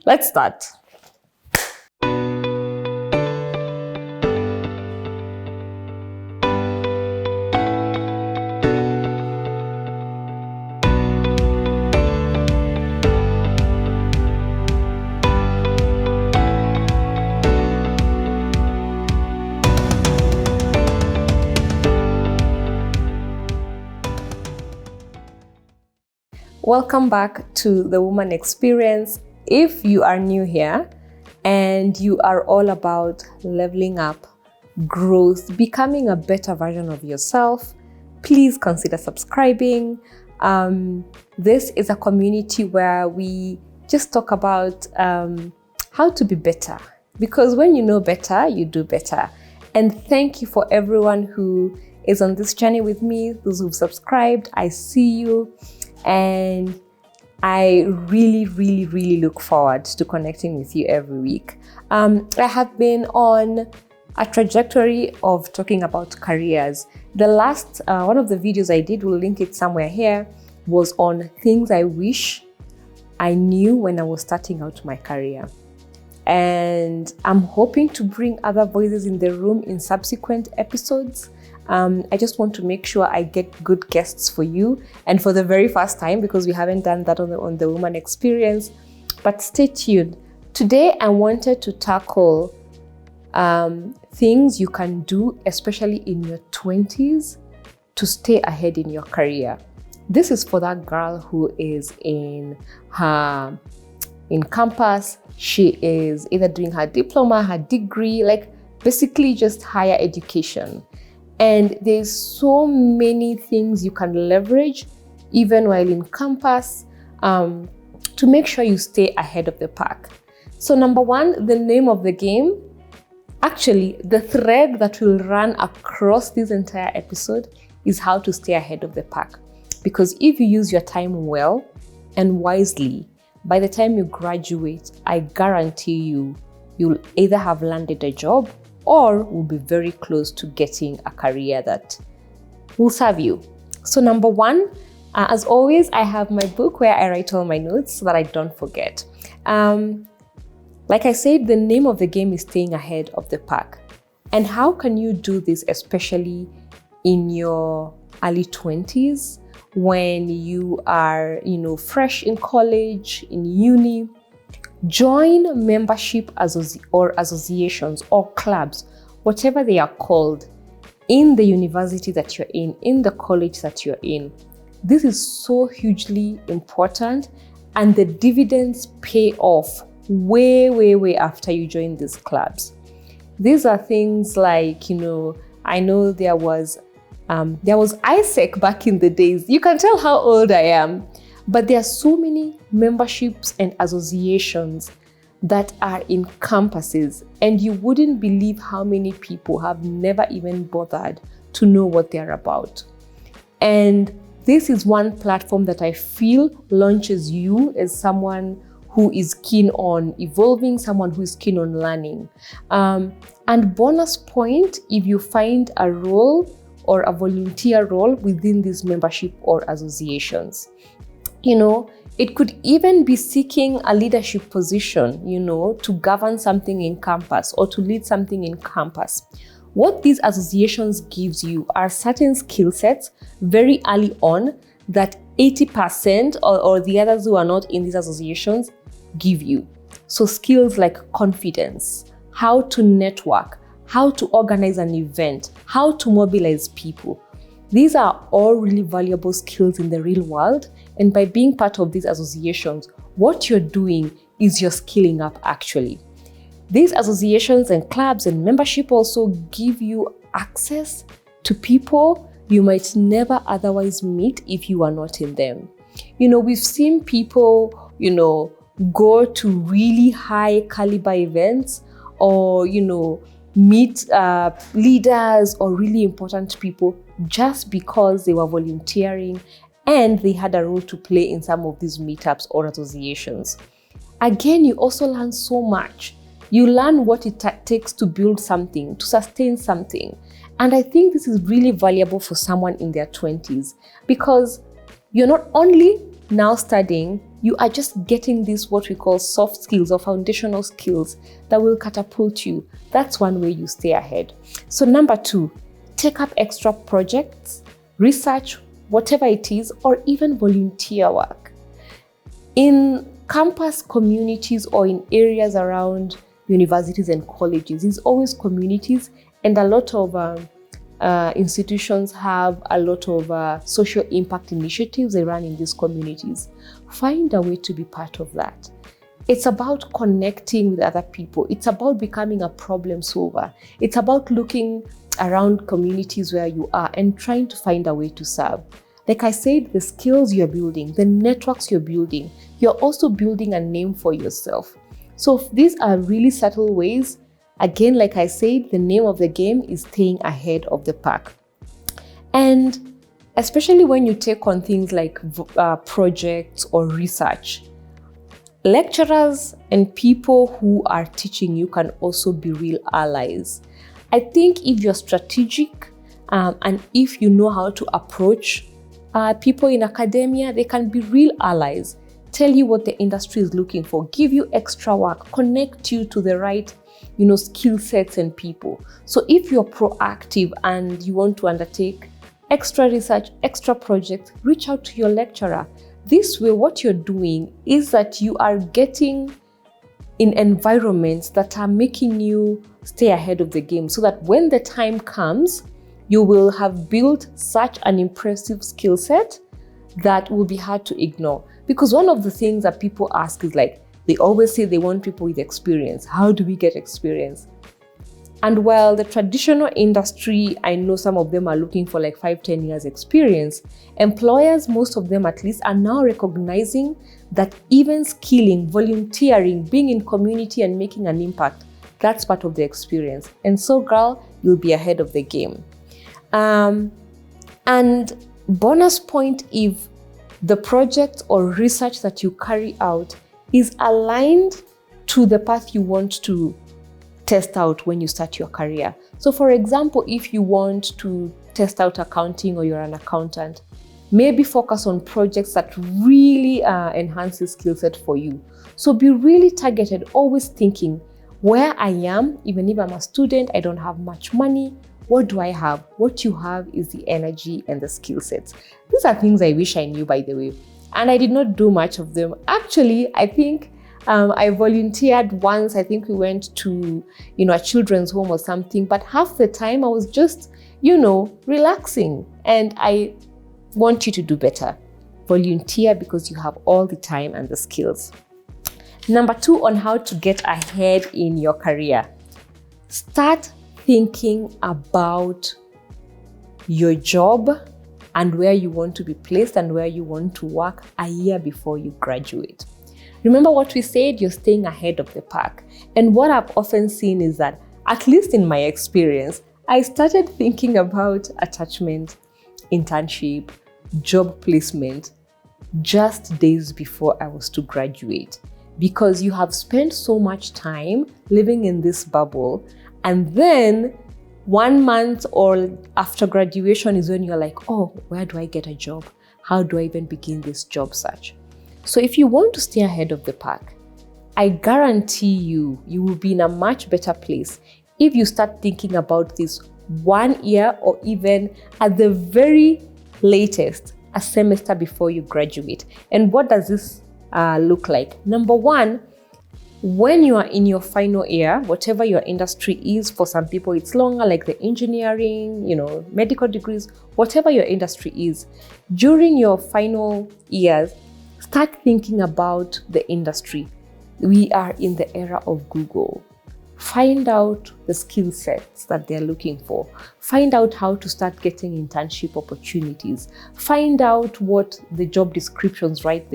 Let's start. Welcome back to the Woman Experience. If you are new here and you are all about leveling up, growth, becoming a better version of yourself, please consider subscribing. This is a community where we just talk about how to be better, because when you know better, you do better. And thank you for everyone who is on this journey with me, those who've subscribed. I see you. And I really look forward to connecting with you every week. I have been on a trajectory of talking about careers. The last one of the videos I did, we'll link it somewhere here, was on things I wish I knew when I was starting out my career. And I'm hoping to bring other voices in the room in subsequent episodes. I just want to make sure I get good guests for you, and for the very first time, because we haven't done that on the Woman Experience. But stay tuned. Today, I wanted to tackle things you can do, especially in your 20s, to stay ahead in your career. This is for that girl who is in campus. She is either doing her diploma, her degree, like basically just higher education. And there's so many things you can leverage even while in campus to make sure you stay ahead of the pack. So number one, the name of the game, actually the thread that will run across this entire episode is how to stay ahead of the pack. Because if you use your time well and wisely, by the time you graduate, I guarantee you'll either have landed a job or will be very close to getting a career that will serve you. So number one, as always, I have my book where I write all my notes so that I don't forget. Like I said, the name of the game is staying ahead of the pack. And how can you do this, especially in your early 20s, when you are, fresh in college, in uni? Join membership associations or clubs, whatever they are called, in the university that you're in the college that you're in. This is so hugely important, and the dividends pay off way after you join these clubs. These are things like, I know there was ISEC back in the days. You can tell how old I am. But there are so many memberships and associations that are in campuses, and you wouldn't believe how many people have never even bothered to know what they're about. And this is one platform that I feel launches you as someone who is keen on evolving, someone who is keen on learning. And bonus point, if you find a role or a volunteer role within these membership or associations. It could even be seeking a leadership position, to govern something in campus or to lead something in campus. What these associations gives you are certain skill sets very early on that 80% or the others who are not in these associations give you. So skills like confidence, how to network, how to organize an event, how to mobilize people. These are all really valuable skills in the real world. And by being part of these associations, what you're doing is you're skilling up actually. These associations and clubs and membership also give you access to people you might never otherwise meet if you are not in them. We've seen people, go to really high caliber events or, meet leaders or really important people just because they were volunteering and they had a role to play in some of these meetups or associations. Again, you also learn so much. You learn what it takes to build something, to sustain something. And I think this is really valuable for someone in their 20s because you're not only now studying, you are just getting these what we call soft skills or foundational skills that will catapult you. That's one way you stay ahead. So number 2, take up extra projects, research, whatever it is, or even volunteer work. In campus communities or in areas around universities and colleges, there's always communities, and a lot of institutions have a lot of social impact initiatives they run in these communities. Find a way to be part of that. It's about connecting with other people. It's about becoming a problem solver. It's about looking around communities where you are and trying to find a way to serve. Like I said, the skills you're building, the networks you're building, you're also building a name for yourself. So these are really subtle ways. Again, like I said, the name of the game is staying ahead of the pack. And especially when you take on things like projects or research, lecturers and people who are teaching you can also be real allies. I think if you're strategic and if you know how to approach people in academia, they can be real allies, tell you what the industry is looking for, give you extra work, connect you to the right skill sets and people. So if you're proactive and you want to undertake extra research, extra projects, reach out to your lecturer. This way, what you're doing is that you are getting in environments that are making you stay ahead of the game, so that when the time comes, you will have built such an impressive skill set that will be hard to ignore. Because one of the things that people ask is like, they always say they want people with experience. How do we get experience? And while the traditional industry, I know some of them are looking for like 5-10 years experience, employers, most of them at least, are now recognizing that even skilling, volunteering, being in community and making an impact, that's part of the experience. And so, girl, you'll be ahead of the game. And bonus point, if the project or research that you carry out is aligned to the path you want to test out when you start your career. So for example, if you want to test out accounting or you're an accountant, maybe focus on projects that really enhance the skill set for you. So be really targeted, always thinking where I am, even if I'm a student, I don't have much money. What do I have? What you have is the energy and the skill sets. These are things I wish I knew, by the way. And I did not do much of them. Actually, I think I volunteered once. I think we went to, a children's home or something. But half the time I was just, relaxing. And I want you to do better. Volunteer because you have all the time and the skills. Number 2, on how to get ahead in your career. Start thinking about your job and where you want to be placed and where you want to work a year before you graduate. Remember what we said, you're staying ahead of the pack. And what I've often seen is that, at least in my experience, I started thinking about attachment, internship, job placement just days before I was to graduate. Because you have spent so much time living in this bubble, and then 1 month or after graduation is when you're like, oh, where do I get a job? How do I even begin this job search? So if you want to stay ahead of the pack, I guarantee you will be in a much better place if you start thinking about this 1 year or even at the very latest, a semester before you graduate. And what does this look like? Number 1, when you are in your final year, whatever your industry is, for some people it's longer, like the engineering, medical degrees, whatever your industry is, during your final years, start thinking about the industry. We are in the era of Google. Find out the skill sets that they're looking for. Find out how to start getting internship opportunities. Find out what the job descriptions write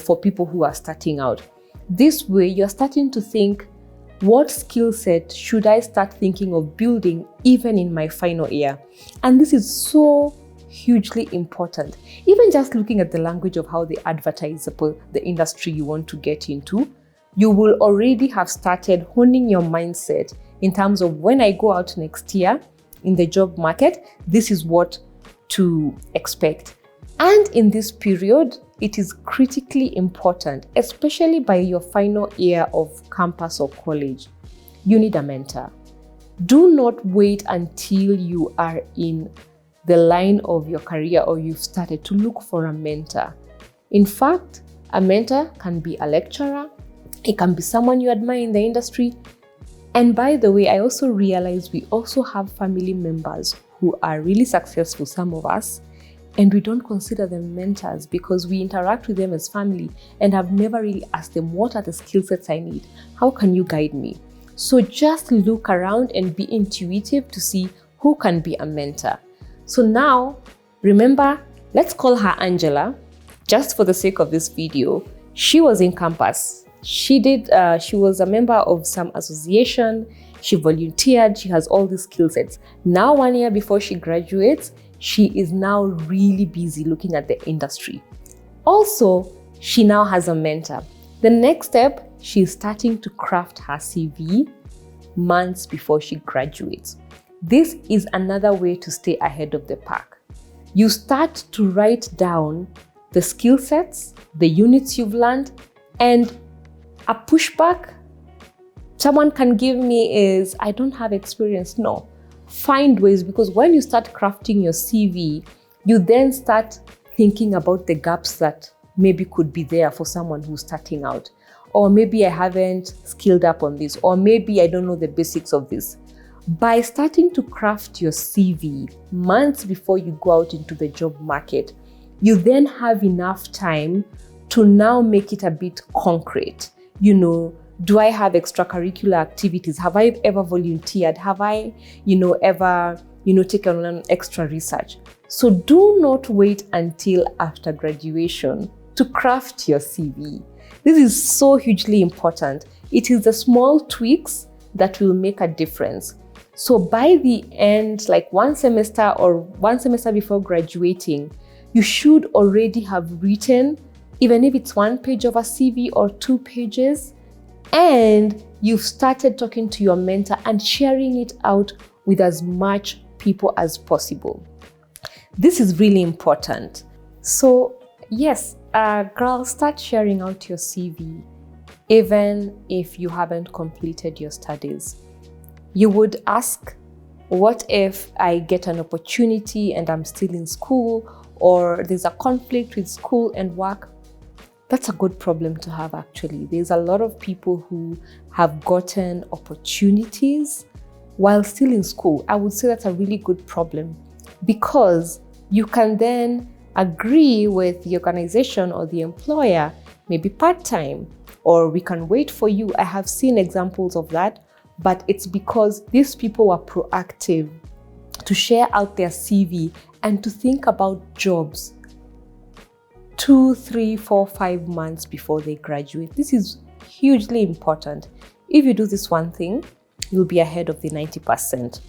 for people who are starting out. This way, you're starting to think, what skill set should I start thinking of building even in my final year? And this is so hugely important. Even just looking at the language of how they advertise the industry you want to get into, you will already have started honing your mindset in terms of, when I go out next year in the job market, this is what to expect. And in this period, it is critically important, especially by your final year of campus or college. You need a mentor. Do not wait until you are in the line of your career or you've started to look for a mentor. In fact, a mentor can be a lecturer, it can be someone you admire in the industry. And by the way, I also realize we also have family members who are really successful, some of us, and we don't consider them mentors because we interact with them as family and have never really asked them, what are the skill sets I need? How can you guide me? So just look around and be intuitive to see who can be a mentor. So now, remember, let's call her Angela, just for the sake of this video. She was in campus. She was a member of some association. She volunteered. She has all these skill sets. Now, 1 year before she graduates, she is now really busy looking at the industry. Also, she now has a mentor. The next step, she's starting to craft her CV months before she graduates. This is another way to stay ahead of the pack. You start to write down the skill sets, the units you've learned, and a pushback someone can give me is, I don't have experience. No, find ways, because when you start crafting your CV, you then start thinking about the gaps that maybe could be there for someone who's starting out. Or maybe I haven't skilled up on this, or maybe I don't know the basics of this. By starting to craft your CV months before you go out into the job market, you then have enough time to now make it a bit concrete. Do I have extracurricular activities? Have I ever volunteered? Have I, ever, taken on extra research? So do not wait until after graduation to craft your CV. This is so hugely important. It is the small tweaks that will make a difference. So by the end, like one semester before graduating, you should already have written, even if it's 1 page of a CV or 2 pages, and you've started talking to your mentor and sharing it out with as much people as possible. This is really important. So yes, girls, start sharing out your CV, even if you haven't completed your studies. You would ask, what if I get an opportunity and I'm still in school, or there's a conflict with school and work? That's a good problem to have, actually. There's a lot of people who have gotten opportunities while still in school. I would say that's a really good problem, because you can then agree with the organization or the employer, maybe part-time, or we can wait for you. I have seen examples of that, but it's because these people were proactive to share out their CV and to think about jobs 2, 3, 4, 5 months before they graduate. This is hugely important. If you do this one thing, you'll be ahead of the 90%.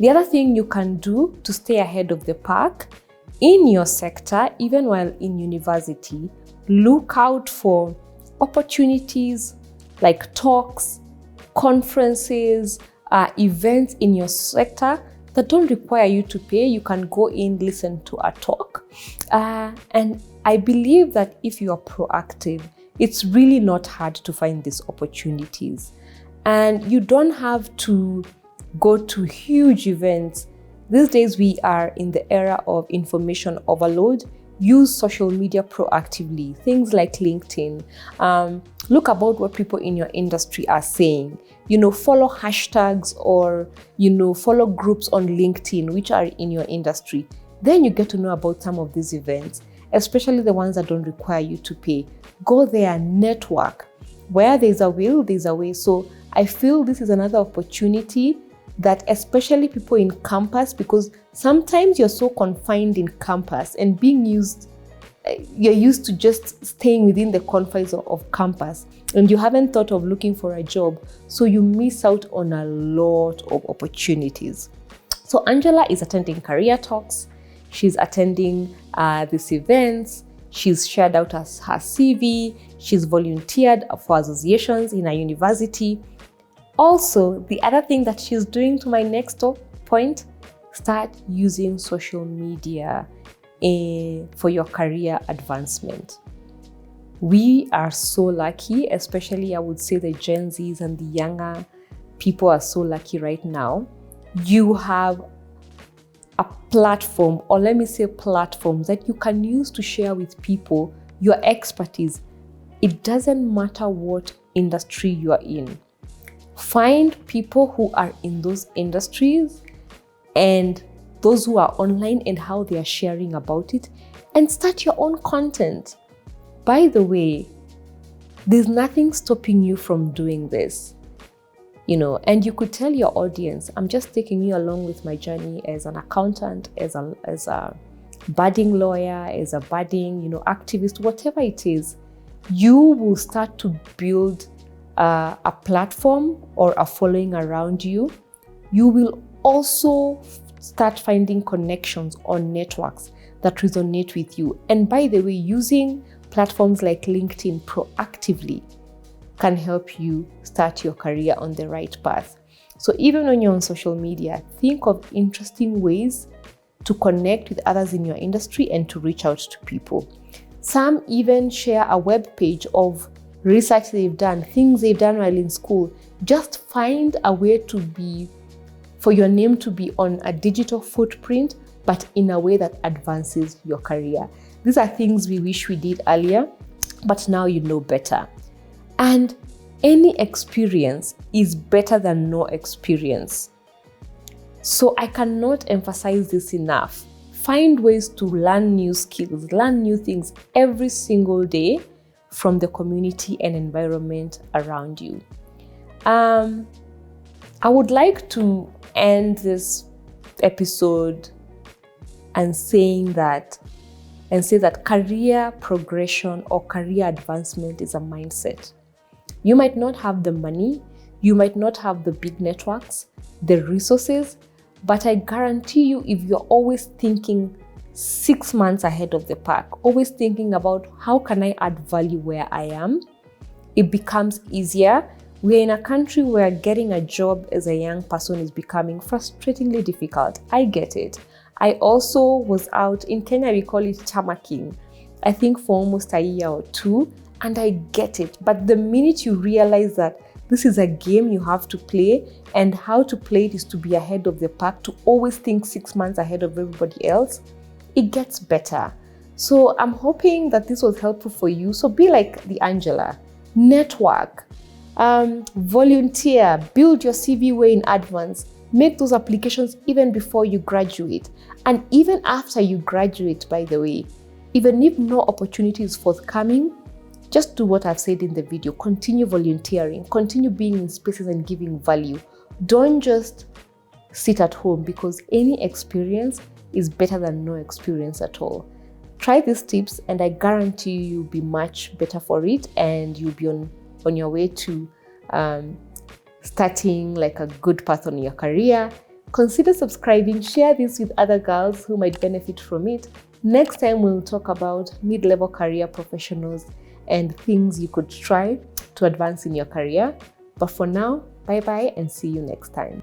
The other thing you can do to stay ahead of the pack in your sector, even while in university, look out for opportunities like talks, conferences, events in your sector that don't require you to pay. You can go in, listen to a talk. And I believe that if you are proactive, it's really not hard to find these opportunities. And you don't have to go to huge events. These days, we are in the era of information overload. Use social media proactively, things like LinkedIn. Look about what people in your industry are saying. Follow hashtags or, follow groups on LinkedIn which are in your industry. Then you get to know about some of these events, especially the ones that don't require you to pay. Go there, network. Where there's a will, there's a way. So I feel this is another opportunity that especially people in campus, because sometimes you're so confined in campus and you're used to just staying within the confines of campus, and you haven't thought of looking for a job. So you miss out on a lot of opportunities. So Angela is attending career talks. She's attending these events. She's shared out her CV. She's volunteered for associations in a university. Also, the other thing that she's doing, to my next point, start using social media for your career advancement. We are so lucky, especially I would say the Gen Zs and the younger people are so lucky right now. You have a platform, or let me say platforms, that you can use to share with people your expertise. It doesn't matter what industry you are in. Find people who are in those industries and those who are online and how they are sharing about it, and start your own content. By the way, there's nothing stopping you from doing this, and you could tell your audience, I'm just taking you along with my journey as an accountant, as a budding lawyer, as a budding, activist, whatever it is. You will start to build a platform or a following around you. You will also start finding connections on networks that resonate with you. And by the way, using platforms like LinkedIn proactively can help you start your career on the right path. So even when you're on social media, think of interesting ways to connect with others in your industry and to reach out to people. Some even share a web page of research they've done, things they've done while in school. Just find a way for your name to be on a digital footprint, but in a way that advances your career. These are things we wish we did earlier, but now you know better. And any experience is better than no experience. So I cannot emphasize this enough. Find ways to learn new skills, learn new things every single day from the community and environment around you. I would like to end this episode and say that career progression or career advancement is a mindset. You might not have the money, you might not have the big networks, the resources, but I guarantee you, if you're always thinking 6 months ahead of the pack, always thinking about how can I add value where I am, it becomes easier. We're in a country where getting a job as a young person is becoming frustratingly difficult. I get it. I also was out in Kenya, we call it tamaking, I think for almost a year or two, and I get it. But the minute you realize that this is a game you have to play, and how to play it is to be ahead of the pack, to always think 6 months ahead of everybody else, it gets better. So I'm hoping that this was helpful for you. So be like the Angela, network, volunteer, build your CV way in advance, make those applications even before you graduate. And even after you graduate, by the way, even if no opportunity is forthcoming, just do what I've said in the video. Continue volunteering, continue being in spaces and giving value. Don't just sit at home, because any experience is better than no experience at all. Try these tips and I guarantee you'll be much better for it, and you'll be on your way to starting like a good path on your career. Consider subscribing, share this with other girls who might benefit from it. Next time we'll talk about mid-level career professionals and things you could try to advance in your career. But for now, bye-bye and see you next time.